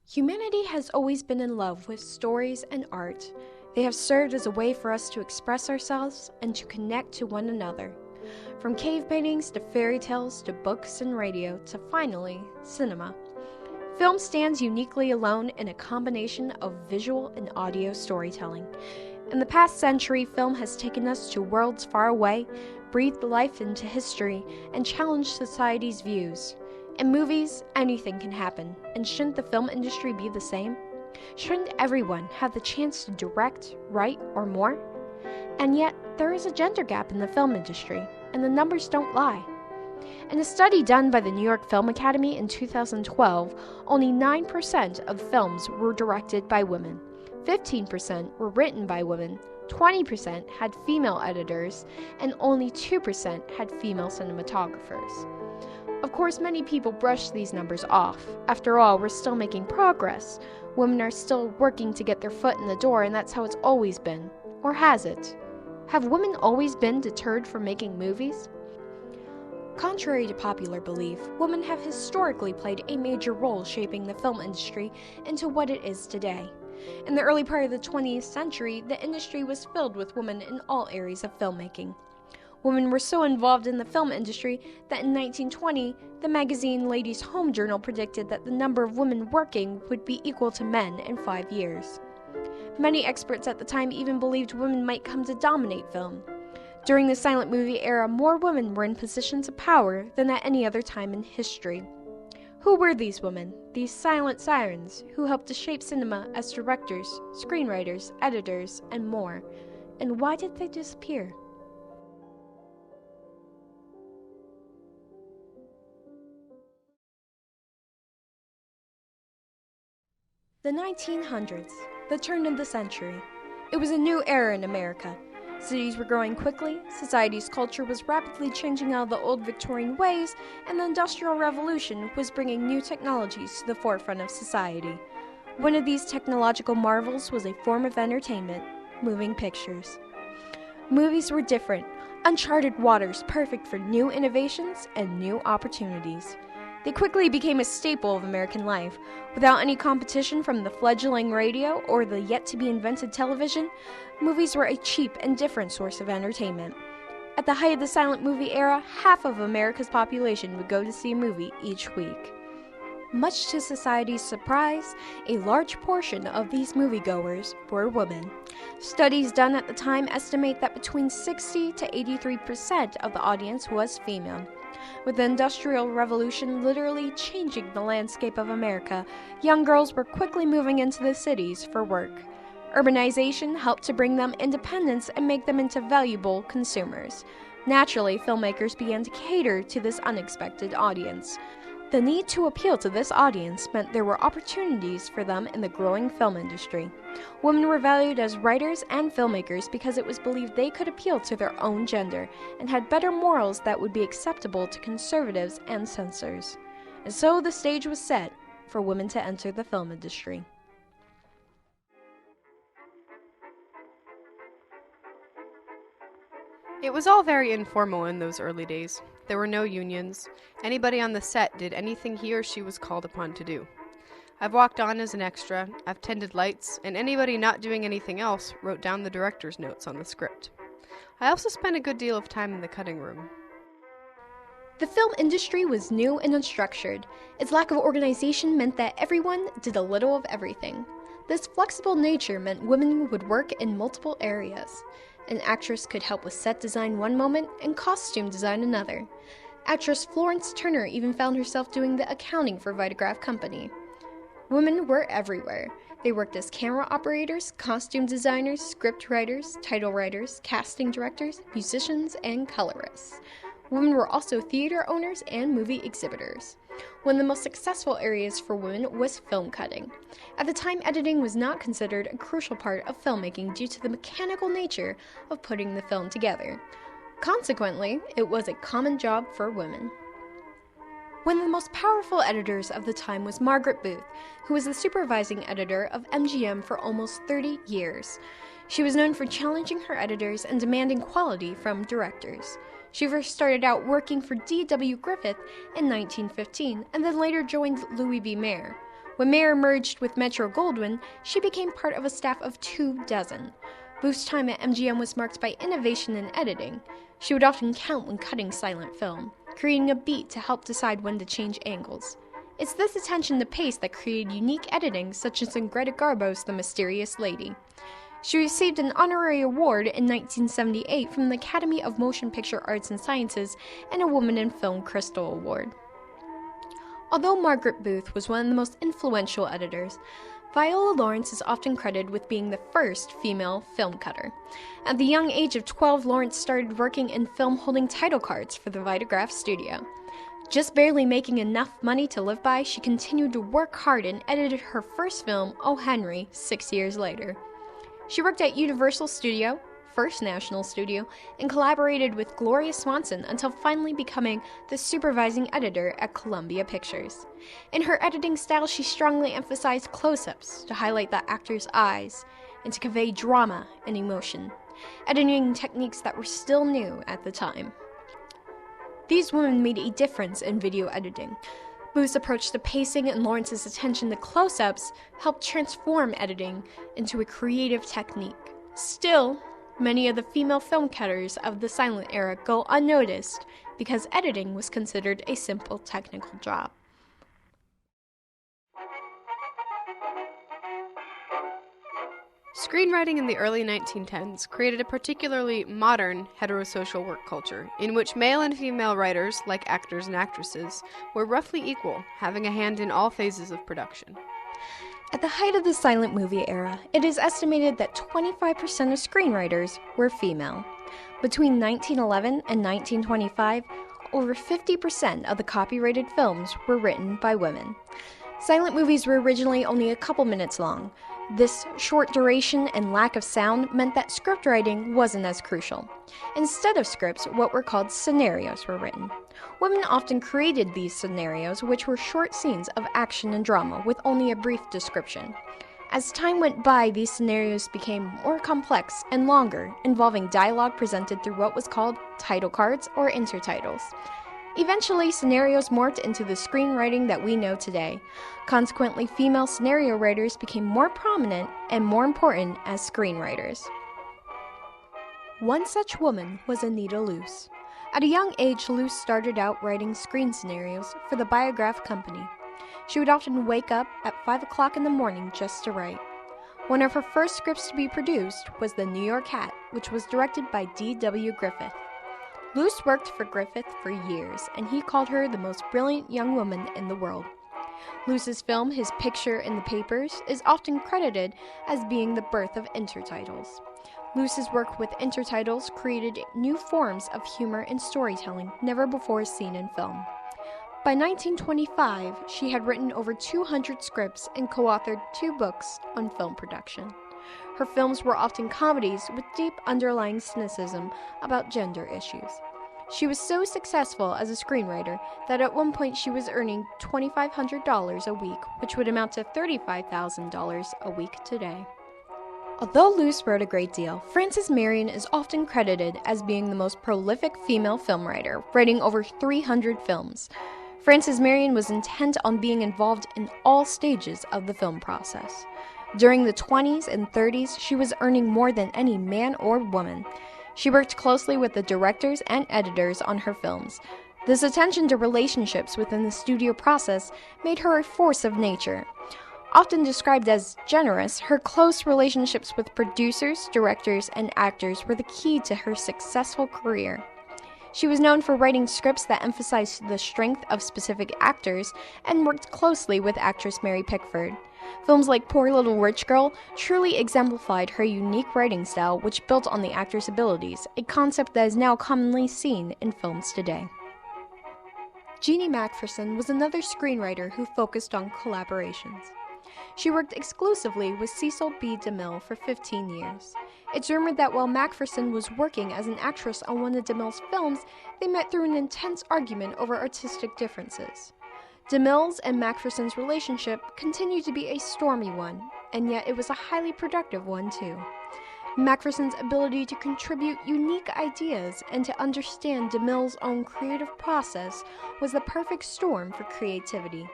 Humanity has always been in love with stories and art. They have served as a way for us to express ourselves and to connect to one another. From cave paintings to fairy tales to books and radio to finally, cinema. Film stands uniquely alone in a combination of visual and audio storytelling. In the past century, film has taken us to worlds far away, breathed life into history, and challenged society's views. In movies, anything can happen, and shouldn't the film industry be the same? Shouldn't everyone have the chance to direct, write, or more? And yet, there is a gender gap in the film industry, and the numbers don't lie. In a study done by the New York Film Academy in 2012, only 9% of films were directed by women, 15% were written by women, 20% had female editors, and only 2% had female cinematographers. Of course, many people brush these numbers off. After all, we're still making progress. Women are still working to get their foot in the door, and that's how it's always been. Or has it? Have women always been deterred from making movies? Contrary to popular belief, women have historically played a major role shaping the film industry into what it is today. In the early part of the 20th century, the industry was filled with women in all areas of filmmaking. Women were so involved in the film industry that in 1920, the magazine Ladies' Home Journal predicted that the number of women working would be equal to men in 5 years. Many experts at the time even believed women might come to dominate film. During the silent movie era, more women were in positions of power than at any other time in history. Who were these women, these silent sirens, who helped to shape cinema as directors, screenwriters, editors, and more? And why did they disappear? The 1900s, the turn of the century. It was a new era in America. Cities were growing quickly, society's culture was rapidly changing out of the old Victorian ways, and the Industrial Revolution was bringing new technologies to the forefront of society. One of these technological marvels was a form of entertainment, moving pictures. Movies were different, uncharted waters perfect for new innovations and new opportunities. They quickly became a staple of American life. Without any competition from the fledgling radio or the yet-to-be-invented television, movies were a cheap and different source of entertainment. At the height of the silent movie era, half of America's population would go to see a movie each week. Much to society's surprise, a large portion of these moviegoers were women. Studies done at the time estimate that between 60 to 83% of the audience was female. With the Industrial Revolution literally changing the landscape of America, young girls were quickly moving into the cities for work. Urbanization helped to bring them independence and make them into valuable consumers. Naturally, filmmakers began to cater to this unexpected audience. The need to appeal to this audience meant there were opportunities for them in the growing film industry. Women were valued as writers and filmmakers because it was believed they could appeal to their own gender and had better morals that would be acceptable to conservatives and censors. And so the stage was set for women to enter the film industry. It was all very informal in those early days. There were no unions. Anybody on the set did anything he or she was called upon to do. I've walked on as an extra, I've tended lights, and anybody not doing anything else wrote down the director's notes on the script. I also spent a good deal of time in the cutting room. The film industry was new and unstructured. Its lack of organization meant that everyone did a little of everything. This flexible nature meant women would work in multiple areas. An actress could help with set design one moment and costume design another. Actress Florence Turner even found herself doing the accounting for Vitagraph Company. Women were everywhere. They worked as camera operators, costume designers, script writers, title writers, casting directors, musicians, and colorists. Women were also theater owners and movie exhibitors. One of the most successful areas for women was film cutting. At the time, editing was not considered a crucial part of filmmaking due to the mechanical nature of putting the film together. Consequently, it was a common job for women. One of the most powerful editors of the time was Margaret Booth, who was the supervising editor of MGM for almost 30 years. She was known for challenging her editors and demanding quality from directors. She first started out working for D.W. Griffith in 1915 and then later joined Louis B. Mayer. When Mayer merged with Metro-Goldwyn, she became part of a staff of 24. Booth's time at MGM was marked by innovation in editing. She would often count when cutting silent film, creating a beat to help decide when to change angles. It's this attention to pace that created unique editing, such as in Greta Garbo's The Mysterious Lady. She received an honorary award in 1978 from the Academy of Motion Picture Arts and Sciences and a Woman in Film Crystal Award. Although Margaret Booth was one of the most influential editors, Viola Lawrence is often credited with being the first female film cutter. At the young age of 12, Lawrence started working in film holding title cards for the Vitagraph studio. Just barely making enough money to live by, she continued to work hard and edited her first film, O. Henry, 6 years later. She worked at Universal Studio, First National Studio, and collaborated with Gloria Swanson until finally becoming the supervising editor at Columbia Pictures. In her editing style, she strongly emphasized close-ups to highlight the actor's eyes and to convey drama and emotion, editing techniques that were still new at the time. These women made a difference in video editing. Booth's approach to pacing and Lawrence's attention to close-ups helped transform editing into a creative technique. Still, many of the female film cutters of the silent era go unnoticed because editing was considered a simple technical job. Screenwriting in the early 1910s created a particularly modern heterosocial work culture in which male and female writers, like actors and actresses, were roughly equal, having a hand in all phases of production. At the height of the silent movie era, it is estimated that 25% of screenwriters were female. Between 1911 and 1925, over 50% of the copyrighted films were written by women. Silent movies were originally only a couple minutes long. This short duration and lack of sound meant that script writing wasn't as crucial. Instead of scripts, what were called scenarios were written. Women often created these scenarios, which were short scenes of action and drama with only a brief description. As time went by, these scenarios became more complex and longer, involving dialogue presented through what was called title cards or intertitles. Eventually, scenarios morphed into the screenwriting that we know today. Consequently, female scenario writers became more prominent and more important as screenwriters. One such woman was Anita Loos. At a young age, Loos started out writing screen scenarios for the Biograph Company. She would often wake up at 5 o'clock in the morning just to write. One of her first scripts to be produced was The New York Hat, which was directed by D.W. Griffith. Loos worked for Griffith for years, and he called her the most brilliant young woman in the world. Loos's film, His Picture in the Papers, is often credited as being the birth of intertitles. Loos's work with intertitles created new forms of humor and storytelling never before seen in film. By 1925, she had written over 200 scripts and co-authored 2 books on film production. Her films were often comedies with deep underlying cynicism about gender issues. She was so successful as a screenwriter that at one point she was earning $2,500 a week, which would amount to $35,000 a week today. Although Loos wrote a great deal, Frances Marion is often credited as being the most prolific female film writer, writing over 300 films. Frances Marion was intent on being involved in all stages of the film process. During the 20s and 30s, she was earning more than any man or woman. She worked closely with the directors and editors on her films. This attention to relationships within the studio process made her a force of nature. Often described as generous, her close relationships with producers, directors, and actors were the key to her successful career. She was known for writing scripts that emphasized the strength of specific actors and worked closely with actress Mary Pickford. Films like Poor Little Rich Girl truly exemplified her unique writing style, which built on the actor's abilities, a concept that is now commonly seen in films today. Jeannie Macpherson was another screenwriter who focused on collaborations. She worked exclusively with Cecil B. DeMille for 15 years. It's rumored that while Macpherson was working as an actress on one of DeMille's films, they met through an intense argument over artistic differences. DeMille's and Macpherson's relationship continued to be a stormy one, and yet it was a highly productive one too. Macpherson's ability to contribute unique ideas and to understand DeMille's own creative process was the perfect storm for creativity.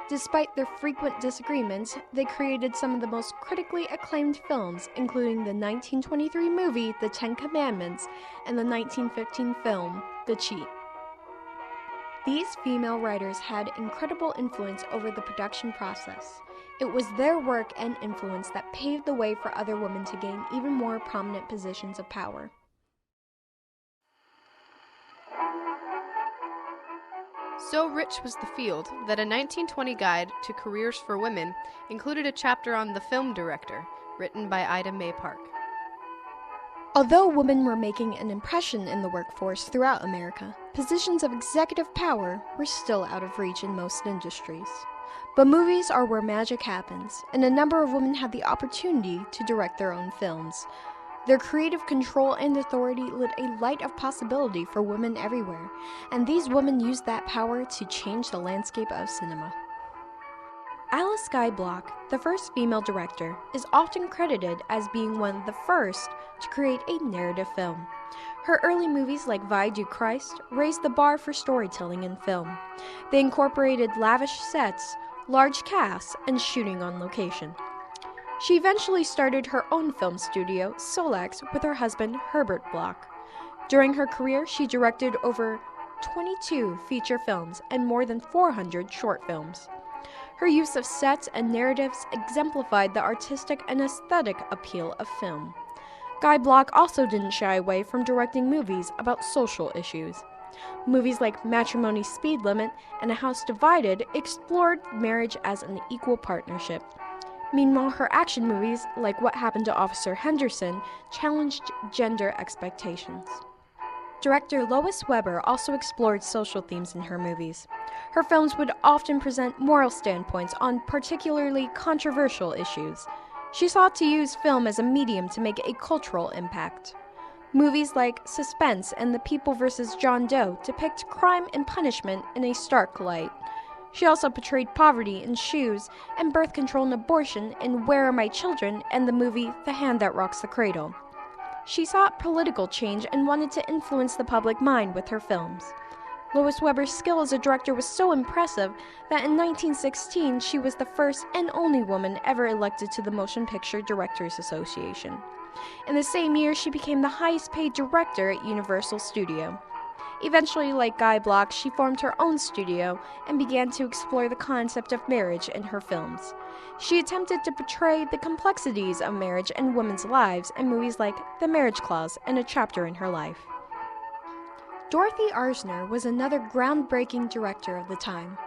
Despite their frequent disagreements, they created some of the most critically acclaimed films, including the 1923 movie The Ten Commandments and the 1915 film The Cheat. These female writers had incredible influence over the production process. It was their work and influence that paved the way for other women to gain even more prominent positions of power. So rich was the field that a 1920 guide to careers for women included a chapter on the film director, written by Ida May Park. Although women were making an impression in the workforce throughout America, positions of executive power were still out of reach in most industries. But movies are where magic happens, and a number of women had the opportunity to direct their own films. Their creative control and authority lit a light of possibility for women everywhere, and these women used that power to change the landscape of cinema. Alice Guy-blache, the first female director, is often credited as being one of the first to create a narrative film. Her early movies like Vie du Christ raised the bar for storytelling in film. They incorporated lavish sets, large casts, and shooting on location. She eventually started her own film studio, Solax, with her husband, Herbert Bloch. During her career, she directed over 22 feature films and more than 400 short films. Her use of sets and narratives exemplified the artistic and aesthetic appeal of film. Guy-blache also didn't shy away from directing movies about social issues. Movies like Matrimony Speed Limit and A House Divided explored marriage as an equal partnership. Meanwhile, her action movies, like What Happened to Officer Henderson, challenged gender expectations. Director Lois Weber also explored social themes in her movies. Her films would often present moral standpoints on particularly controversial issues. She sought to use film as a medium to make a cultural impact. Movies like Suspense and The People vs. John Doe depict crime and punishment in a stark light. She also portrayed poverty in Shoes and birth control and abortion in Where Are My Children and the movie The Hand That Rocks the Cradle. She sought political change and wanted to influence the public mind with her films. Lois Weber's skill as a director was so impressive that in 1916 she was the first and only woman ever elected to the Motion Picture Directors Association. In the same year, she became the highest paid director at Universal Studio. Eventually, like Guy-blache, she formed her own studio and began to explore the concept of marriage in her films. She attempted to portray the complexities of marriage and women's lives in movies like The Marriage Clause and A Chapter in Her Life. Dorothy Arzner was another groundbreaking director of the time.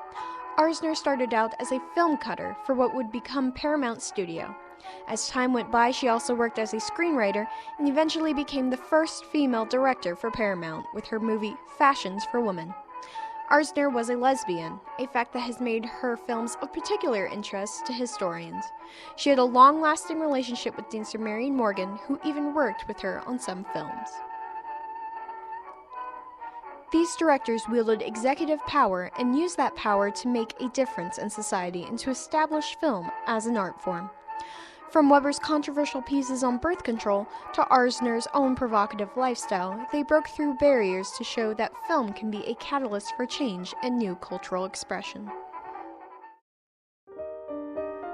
Arzner started out as a film cutter for what would become Paramount Studio. As time went by, she also worked as a screenwriter and eventually became the first female director for Paramount with her movie Fashions for Women. Arzner was a lesbian, a fact that has made her films of particular interest to historians. She had a long-lasting relationship with dancer Marion Morgan, who even worked with her on some films. These directors wielded executive power and used that power to make a difference in society and to establish film as an art form. From Weber's controversial pieces on birth control to Arzner's own provocative lifestyle, they broke through barriers to show that film can be a catalyst for change and new cultural expression.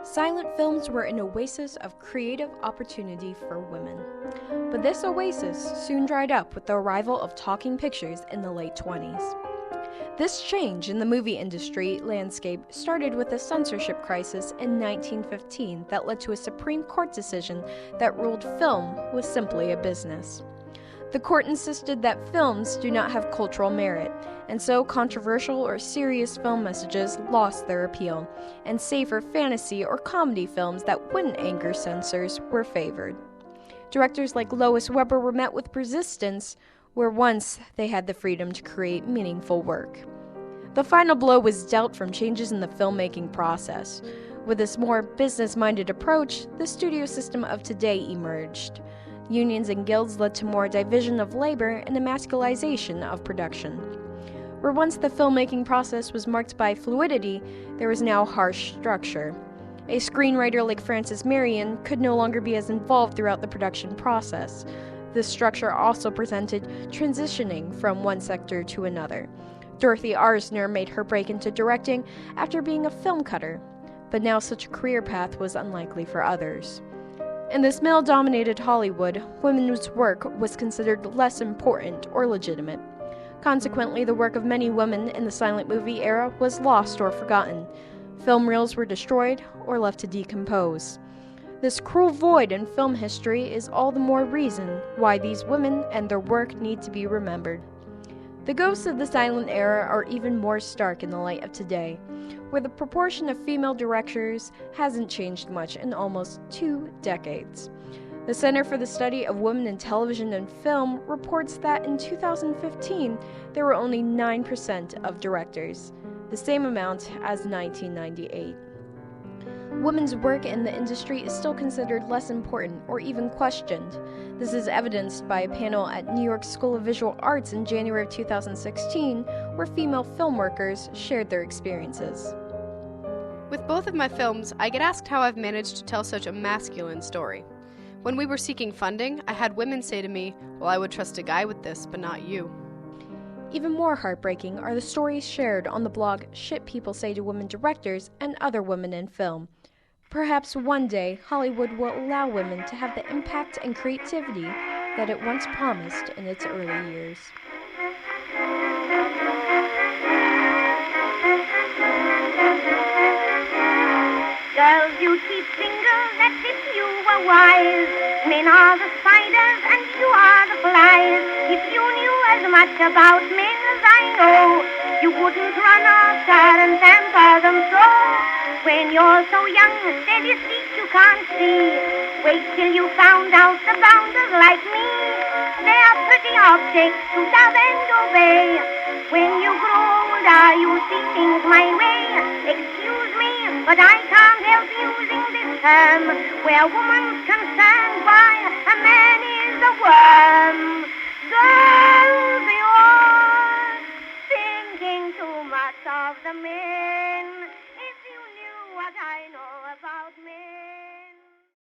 Silent films were an oasis of creative opportunity for women. But this oasis soon dried up with the arrival of talking pictures in the late 1920s. This change in the movie industry landscape started with a censorship crisis in 1915 that led to a Supreme Court decision that ruled film was simply a business. The court insisted that films do not have cultural merit, and so controversial or serious film messages lost their appeal, and safer fantasy or comedy films that wouldn't anger censors were favored. Directors like Lois Weber were met with resistance where once they had the freedom to create meaningful work. The final blow was dealt from changes in the filmmaking process. With this more business-minded approach, the studio system of today emerged. Unions and guilds led to more division of labor and a masculization of production. Where once the filmmaking process was marked by fluidity, there was now harsh structure. A screenwriter like Frances Marion could no longer be as involved throughout the production process. This structure also presented transitioning from one sector to another. Dorothy Arzner made her break into directing after being a film cutter, but now such a career path was unlikely for others. In this male-dominated Hollywood, women's work was considered less important or legitimate. Consequently, the work of many women in the silent movie era was lost or forgotten. Film reels were destroyed or left to decompose. This cruel void in film history is all the more reason why these women and their work need to be remembered. The ghosts of the silent era are even more stark in the light of today, where the proportion of female directors hasn't changed much in almost 2 decades. The Center for the Study of Women in Television and Film reports that in 2015, there were only 9% of directors, the same amount as 1998. Women's work in the industry is still considered less important or even questioned. This is evidenced by a panel at New York School of Visual Arts in January of 2016, where female film workers shared their experiences. With both of my films, I get asked how I've managed to tell such a masculine story. When we were seeking funding, I had women say to me, "Well, I would trust a guy with this, but not you." Even more heartbreaking are the stories shared on the blog Shit People Say to Women Directors and Other Women in Film. Perhaps one day, Hollywood will allow women to have the impact and creativity that it once promised in its early years. Girls, you keep single, that's if you were wise. Men are the spiders and you are the flies. If you knew as much about men as I know, you wouldn't run after and pamper them so. When you're so young, steady feet you can't see. Wait till you found out the bounders like me. They are pretty objects to love and obey. When you grow older, you see things my way. Excuse me, but I can't help using this term. Where woman's concerned, why, a man is a worm. Girl,